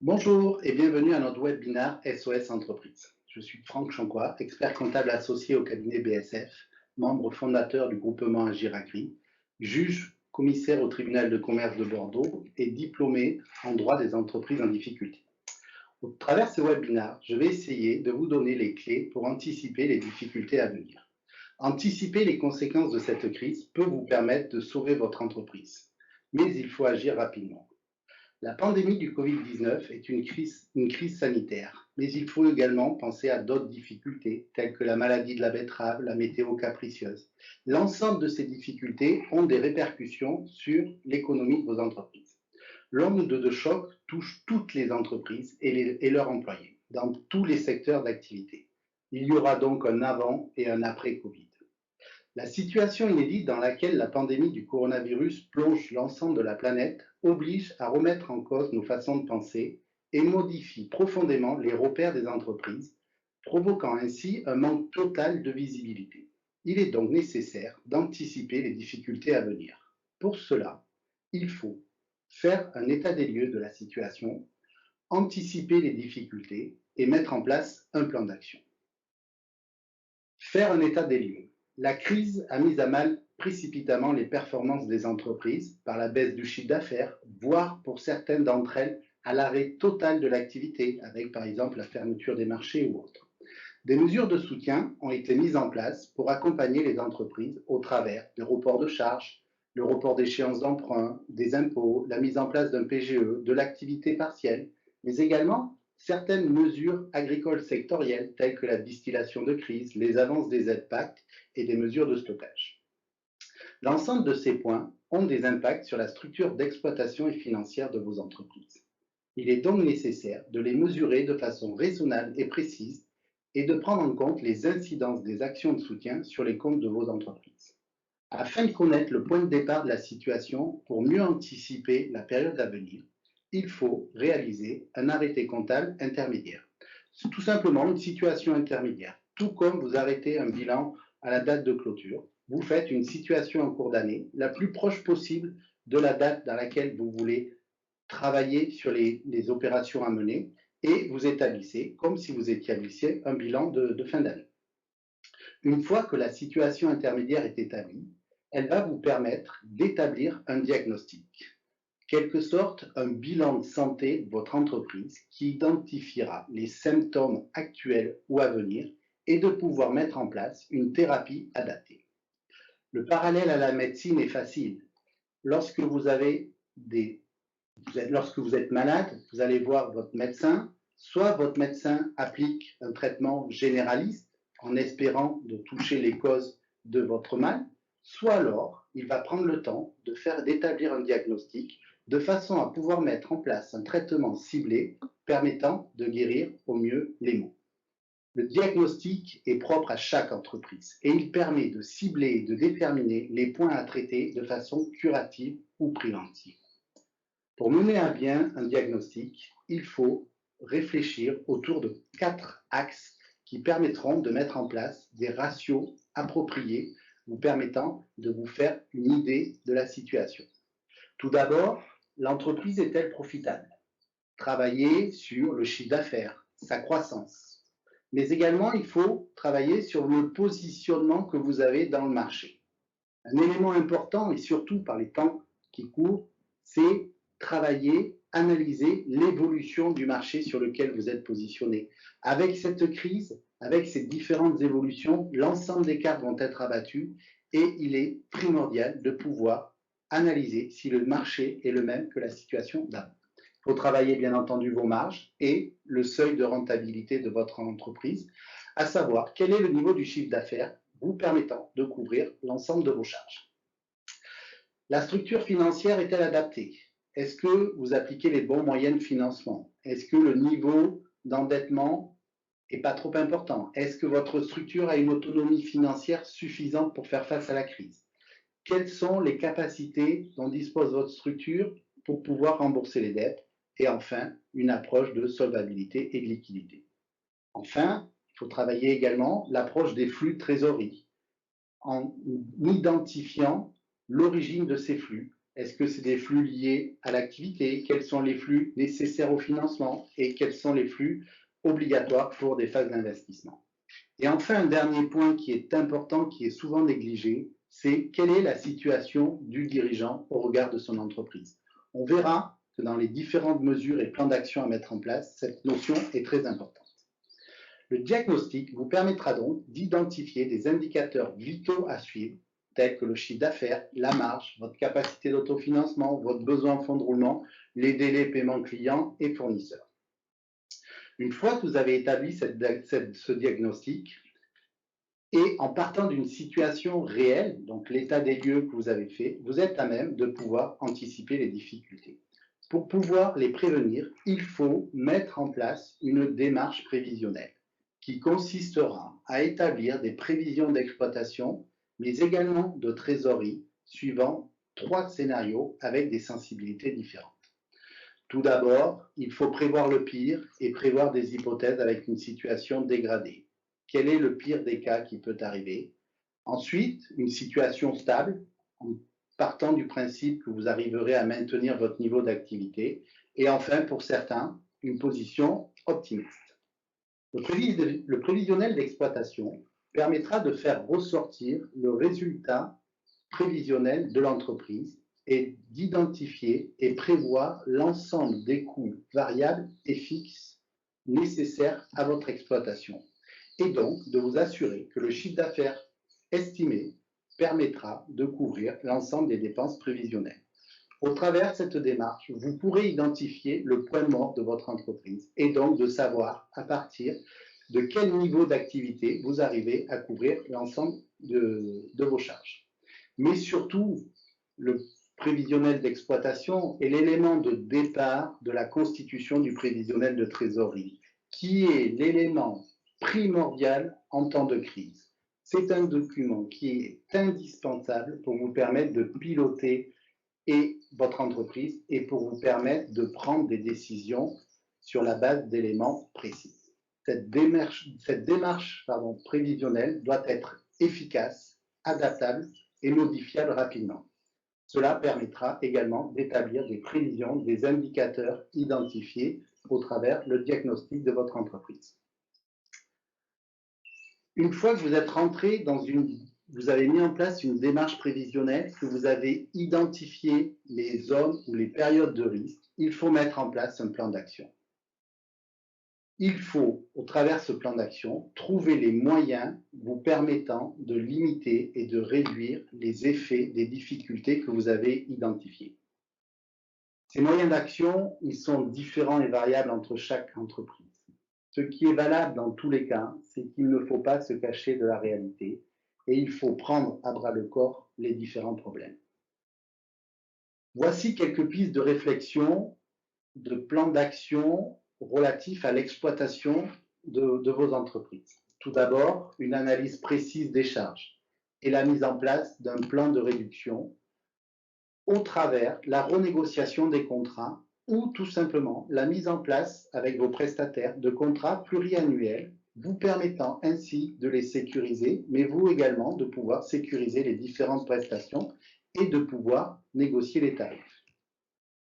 Bonjour et bienvenue à notre webinaire SOS Entreprise. Je suis Franck Chancois, expert comptable associé au cabinet BSF, membre fondateur du groupement Agir Agri, juge commissaire au tribunal de commerce de Bordeaux et diplômé en droit des entreprises en difficulté. Au travers de ce webinaire, je vais essayer de vous donner les clés pour anticiper les difficultés à venir. Anticiper les conséquences de cette crise peut vous permettre de sauver votre entreprise, mais il faut agir rapidement. La pandémie du Covid-19 est une crise sanitaire, mais il faut également penser à d'autres difficultés, telles que la maladie de la betterave, la météo capricieuse. L'ensemble de ces difficultés ont des répercussions sur l'économie de vos entreprises. L'onde de choc touche toutes les entreprises et leurs employés, dans tous les secteurs d'activité. Il y aura donc un avant et un après Covid. La situation inédite dans laquelle la pandémie du coronavirus plonge l'ensemble de la planète oblige à remettre en cause nos façons de penser et modifie profondément les repères des entreprises, provoquant ainsi un manque total de visibilité. Il est donc nécessaire d'anticiper les difficultés à venir. Pour cela, il faut faire un état des lieux de la situation, anticiper les difficultés et mettre en place un plan d'action. Faire un état des lieux. La crise a mis à mal précipitamment les performances des entreprises par la baisse du chiffre d'affaires, voire pour certaines d'entre elles à l'arrêt total de l'activité, avec par exemple la fermeture des marchés ou autres. Des mesures de soutien ont été mises en place pour accompagner les entreprises au travers de reports de charges, le report d'échéances d'emprunt, des impôts, la mise en place d'un PGE, de l'activité partielle, mais également certaines mesures agricoles sectorielles telles que la distillation de crise, les avances des aides PAC et des mesures de stockage. L'ensemble de ces points ont des impacts sur la structure d'exploitation et financière de vos entreprises. Il est donc nécessaire de les mesurer de façon raisonnable et précise et de prendre en compte les incidences des actions de soutien sur les comptes de vos entreprises. Afin de connaître le point de départ de la situation pour mieux anticiper la période à venir, il faut réaliser un arrêté comptable intermédiaire. C'est tout simplement une situation intermédiaire. Tout comme vous arrêtez un bilan à la date de clôture, vous faites une situation en cours d'année la plus proche possible de la date dans laquelle vous voulez travailler sur les opérations à mener et vous établissez, comme si vous établissiez un bilan de fin d'année. Une fois que la situation intermédiaire est établie, elle va vous permettre d'établir un diagnostic, quelque sorte un bilan de santé de votre entreprise qui identifiera les symptômes actuels ou à venir et de pouvoir mettre en place une thérapie adaptée. Le parallèle à la médecine est facile. Lorsque vous avez lorsque vous êtes malade, vous allez voir votre médecin. Soit votre médecin applique un traitement généraliste en espérant de toucher les causes de votre mal, soit alors il va prendre le temps d'établir un diagnostic de façon à pouvoir mettre en place un traitement ciblé permettant de guérir au mieux les maux. Le diagnostic est propre à chaque entreprise et il permet de cibler et de déterminer les points à traiter de façon curative ou préventive. Pour mener à bien un diagnostic, il faut réfléchir autour de 4 axes qui permettront de mettre en place des ratios appropriés vous permettant de vous faire une idée de la situation. Tout d'abord, l'entreprise est-elle profitable? Travailler sur le chiffre d'affaires, sa croissance. Mais également, il faut travailler sur le positionnement que vous avez dans le marché. Un élément important, et surtout par les temps qui courent, c'est travailler, analyser l'évolution du marché sur lequel vous êtes positionné. Avec cette crise, avec ces différentes évolutions, l'ensemble des cartes vont être abattues et il est primordial de pouvoir analyser si le marché est le même que la situation d'avant. Il faut travailler bien entendu vos marges et le seuil de rentabilité de votre entreprise, à savoir quel est le niveau du chiffre d'affaires vous permettant de couvrir l'ensemble de vos charges. La structure financière est-elle adaptée? Est-ce que vous appliquez les bons moyens de financement? Est-ce que le niveau d'endettement n'est pas trop important? Est-ce que votre structure a une autonomie financière suffisante pour faire face à la crise? Quelles sont les capacités dont dispose votre structure pour pouvoir rembourser les dettes? Et enfin, une approche de solvabilité et de liquidité. Enfin, il faut travailler également l'approche des flux de trésorerie en identifiant l'origine de ces flux Est-ce que c'est des flux liés à l'activité? Quels sont les flux nécessaires au financement? Et quels sont les flux obligatoires pour des phases d'investissement? Et enfin, un dernier point qui est important, qui est souvent négligé, c'est quelle est la situation du dirigeant au regard de son entreprise. On verra que dans les différentes mesures et plans d'action à mettre en place, cette notion est très importante. Le diagnostic vous permettra donc d'identifier des indicateurs vitaux à suivre, tels que le chiffre d'affaires, la marge, votre capacité d'autofinancement, votre besoin en fonds de roulement, les délais paiement clients et fournisseurs. Une fois que vous avez établi ce diagnostic, et en partant d'une situation réelle, donc l'état des lieux que vous avez fait, vous êtes à même de pouvoir anticiper les difficultés. Pour pouvoir les prévenir, il faut mettre en place une démarche prévisionnelle qui consistera à établir des prévisions d'exploitation, mais également de trésorerie, suivant 3 scénarios avec des sensibilités différentes. Tout d'abord, il faut prévoir le pire et prévoir des hypothèses avec une situation dégradée. Quel est le pire des cas qui peut arriver? Ensuite, une situation stable, en partant du principe que vous arriverez à maintenir votre niveau d'activité. Et enfin, pour certains, une position optimiste. Le prévisionnel d'exploitation permettra de faire ressortir le résultat prévisionnel de l'entreprise et d'identifier et prévoir l'ensemble des coûts variables et fixes nécessaires à votre exploitation, et donc de vous assurer que le chiffre d'affaires estimé permettra de couvrir l'ensemble des dépenses prévisionnelles. Au travers de cette démarche, vous pourrez identifier le point mort de votre entreprise et donc de savoir à partir de quel niveau d'activité vous arrivez à couvrir l'ensemble de vos charges. Mais surtout, le prévisionnel d'exploitation est l'élément de départ de la constitution du prévisionnel de trésorerie, qui est l'élément primordial en temps de crise. C'est un document qui est indispensable pour vous permettre de piloter votre entreprise et pour vous permettre de prendre des décisions sur la base d'éléments précis. Cette démarche prévisionnelle doit être efficace, adaptable et modifiable rapidement. Cela permettra également d'établir des prévisions, des indicateurs identifiés au travers le diagnostic de votre entreprise. Une fois que vous êtes rentré vous avez mis en place une démarche prévisionnelle, que vous avez identifié les zones ou les périodes de risque, il faut mettre en place un plan d'action. Il faut, au travers de ce plan d'action, trouver les moyens vous permettant de limiter et de réduire les effets des difficultés que vous avez identifiées. Ces moyens d'action, ils sont différents et variables entre chaque entreprise. Ce qui est valable dans tous les cas, c'est qu'il ne faut pas se cacher de la réalité et il faut prendre à bras le corps les différents problèmes. Voici quelques pistes de réflexion, de plans d'action relatifs à l'exploitation de vos entreprises. Tout d'abord, une analyse précise des charges et la mise en place d'un plan de réduction au travers la renégociation des contrats ou tout simplement la mise en place avec vos prestataires de contrats pluriannuels vous permettant ainsi de les sécuriser, mais vous également de pouvoir sécuriser les différentes prestations et de pouvoir négocier les tarifs.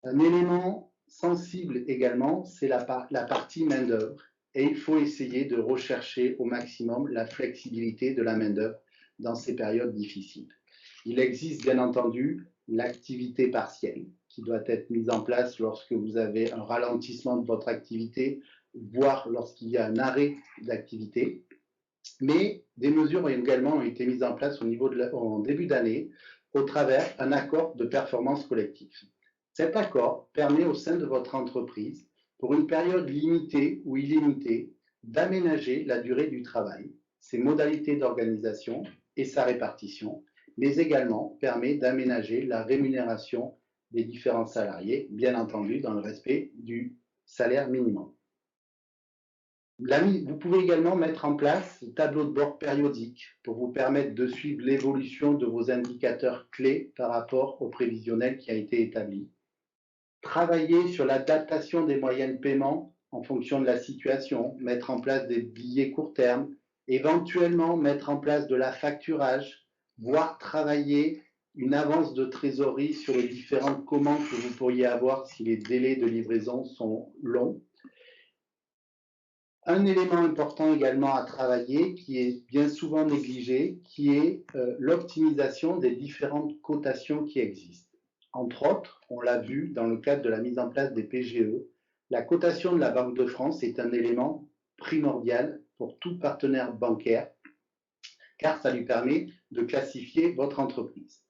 Un élément sensible également, c'est la partie main-d'œuvre et il faut essayer de rechercher au maximum la flexibilité de la main-d'œuvre dans ces périodes difficiles. Il existe bien entendu l'activité partielle qui doit être mise en place lorsque vous avez un ralentissement de votre activité, voire lorsqu'il y a un arrêt d'activité. Mais des mesures ont également été mises en place en début d'année au travers d'un accord de performance collective. Cet accord permet au sein de votre entreprise, pour une période limitée ou illimitée, d'aménager la durée du travail, ses modalités d'organisation et sa répartition, mais également permet d'aménager la rémunération des différents salariés, bien entendu dans le respect du salaire minimum. Vous pouvez également mettre en place un tableau de bord périodique pour vous permettre de suivre l'évolution de vos indicateurs clés par rapport au prévisionnel qui a été établi. Travailler sur l'adaptation des moyens de paiement en fonction de la situation, mettre en place des billets court terme, éventuellement mettre en place de la facturage, voire travailler une avance de trésorerie sur les différentes commandes que vous pourriez avoir si les délais de livraison sont longs. Un élément important également à travailler, qui est bien souvent négligé, qui est l'optimisation des différentes cotations qui existent. Entre autres, on l'a vu dans le cadre de la mise en place des PGE, la cotation de la Banque de France est un élément primordial pour tout partenaire bancaire, car ça lui permet de classifier votre entreprise.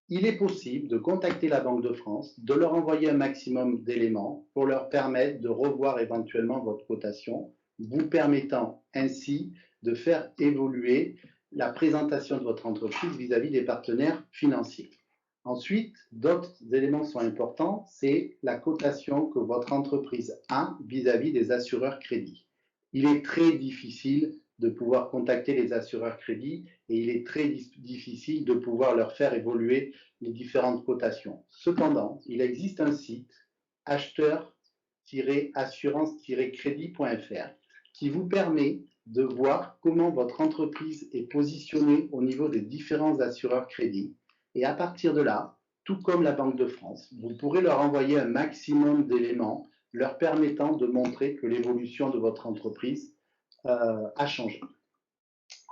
Il est possible de contacter la Banque de France, de leur envoyer un maximum d'éléments pour leur permettre de revoir éventuellement votre cotation, vous permettant ainsi de faire évoluer la présentation de votre entreprise vis-à-vis des partenaires financiers. Ensuite, d'autres éléments sont importants, c'est la cotation que votre entreprise a vis-à-vis des assureurs crédits. Il est très difficile de pouvoir contacter les assureurs crédits et il est très difficile de pouvoir leur faire évoluer les différentes cotations. Cependant, il existe un site acheteur-assurance-crédit.fr qui vous permet de voir comment votre entreprise est positionnée au niveau des différents assureurs crédits. Et à partir de là, tout comme la Banque de France, vous pourrez leur envoyer un maximum d'éléments leur permettant de montrer que l'évolution de votre entreprise a changé.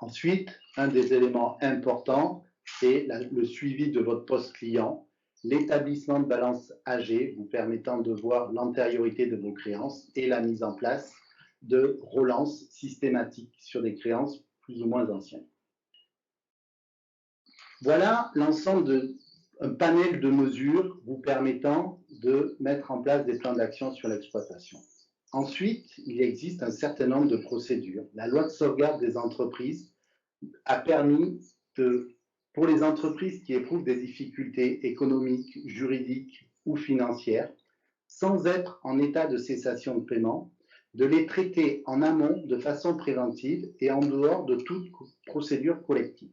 Ensuite, un des éléments importants, c'est le suivi de votre poste client, l'établissement de balance AG vous permettant de voir l'antériorité de vos créances et la mise en place de relance systématique sur des créances plus ou moins anciennes. Voilà l'ensemble d'un panel de mesures vous permettant de mettre en place des plans d'action sur l'exploitation. Ensuite, il existe un certain nombre de procédures. La loi de sauvegarde des entreprises a permis pour les entreprises qui éprouvent des difficultés économiques, juridiques ou financières, sans être en état de cessation de paiement, de les traiter en amont de façon préventive et en dehors de toute procédure collective.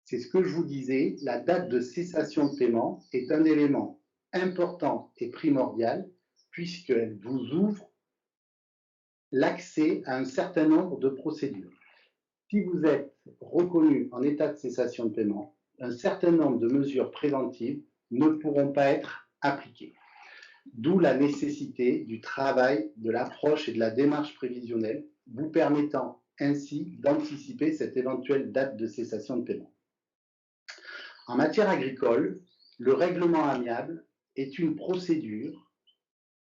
C'est ce que je vous disais, la date de cessation de paiement est un élément important et primordial puisqu'elle vous ouvre l'accès à un certain nombre de procédures. Si vous êtes reconnu en état de cessation de paiement, un certain nombre de mesures préventives ne pourront pas être appliquées. D'où la nécessité du travail, de l'approche et de la démarche prévisionnelle, vous permettant ainsi d'anticiper cette éventuelle date de cessation de paiement. En matière agricole, le règlement amiable est une procédure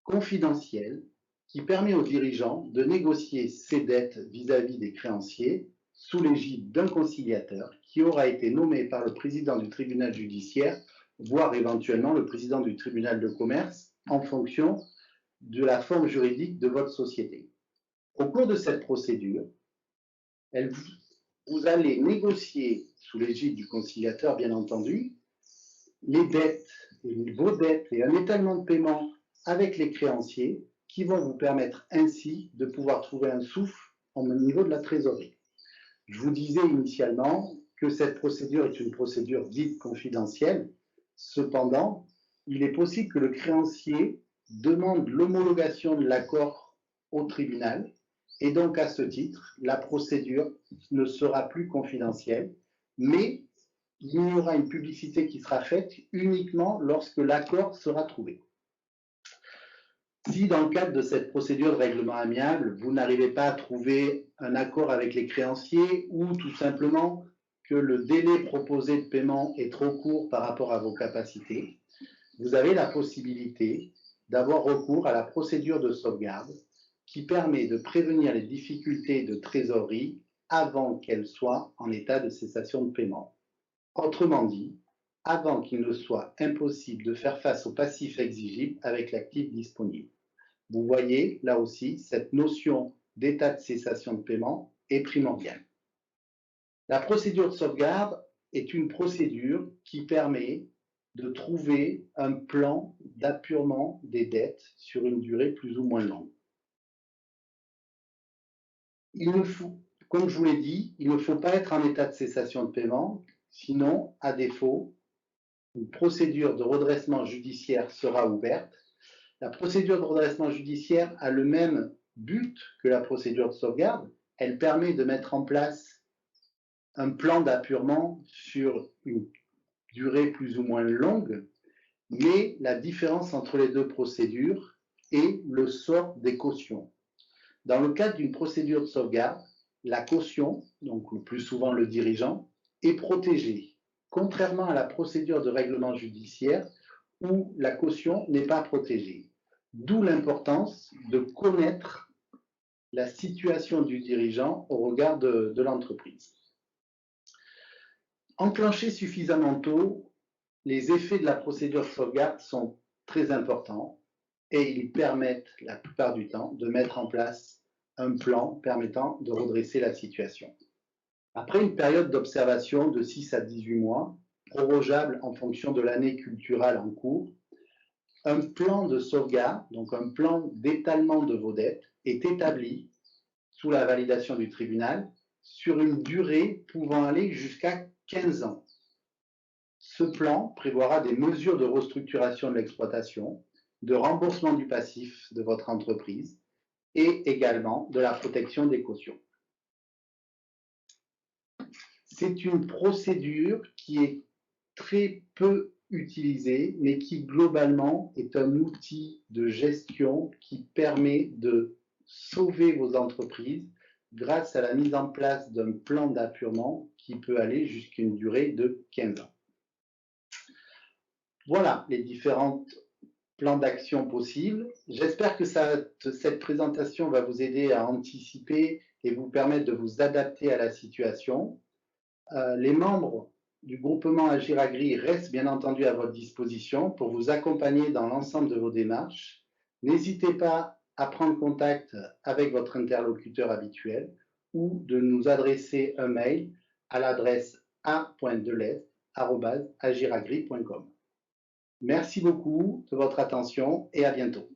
confidentielle qui permet aux dirigeants de négocier ses dettes vis-à-vis des créanciers sous l'égide d'un conciliateur qui aura été nommé par le président du tribunal judiciaire, voire éventuellement le président du tribunal de commerce, en fonction de la forme juridique de votre société. Au cours de cette procédure, vous allez négocier, sous l'égide du conciliateur bien entendu, les dettes, vos dettes et un étalement de paiement avec les créanciers qui vont vous permettre ainsi de pouvoir trouver un souffle au niveau de la trésorerie. Je vous disais initialement que cette procédure est une procédure dite confidentielle. Cependant, il est possible que le créancier demande l'homologation de l'accord au tribunal et donc à ce titre, la procédure ne sera plus confidentielle, mais il y aura une publicité qui sera faite uniquement lorsque l'accord sera trouvé. Si dans le cadre de cette procédure de règlement amiable, vous n'arrivez pas à trouver un accord avec les créanciers ou tout simplement que le délai proposé de paiement est trop court par rapport à vos capacités, vous avez la possibilité d'avoir recours à la procédure de sauvegarde qui permet de prévenir les difficultés de trésorerie avant qu'elles soient en état de cessation de paiement. Autrement dit, avant qu'il ne soit impossible de faire face aux passifs exigibles avec l'actif disponible. Vous voyez, là aussi, cette notion d'état de cessation de paiement est primordiale. La procédure de sauvegarde est une procédure qui permet de trouver un plan d'apurement des dettes sur une durée plus ou moins longue. Comme je vous l'ai dit, il ne faut pas être en état de cessation de paiement, sinon, à défaut, une procédure de redressement judiciaire sera ouverte. La procédure de redressement judiciaire a le même but que la procédure de sauvegarde. Elle permet de mettre en place un plan d'apurement sur une durée plus ou moins longue, mais la différence entre les deux procédures est le sort des cautions. Dans le cadre d'une procédure de sauvegarde, la caution, donc le plus souvent le dirigeant, est protégée, contrairement à la procédure de règlement judiciaire où la caution n'est pas protégée. D'où l'importance de connaître la situation du dirigeant au regard de l'entreprise. Enclencher suffisamment tôt, les effets de la procédure de sauvegarde sont très importants et ils permettent la plupart du temps de mettre en place un plan permettant de redresser la situation. Après une période d'observation de 6 à 18 mois, prorogeable en fonction de l'année culturelle en cours, un plan de sauvegarde, donc un plan d'étalement de vos dettes, est établi sous la validation du tribunal sur une durée pouvant aller jusqu'à 15 ans. Ce plan prévoira des mesures de restructuration de l'exploitation, de remboursement du passif de votre entreprise et également de la protection des cautions. C'est une procédure qui est très peu utilisée, mais qui globalement est un outil de gestion qui permet de sauver vos entreprises grâce à la mise en place d'un plan d'appurement qui peut aller jusqu'à une durée de 15 ans. Voilà les différents plans d'action possibles. J'espère que cette présentation va vous aider à anticiper et vous permettre de vous adapter à la situation. Les membres du groupement Agir Agri restent bien entendu à votre disposition pour vous accompagner dans l'ensemble de vos démarches. N'hésitez pas à prendre contact avec votre interlocuteur habituel ou de nous adresser un mail à l'adresse a.delest@agiragri.com. Merci beaucoup de votre attention et à bientôt.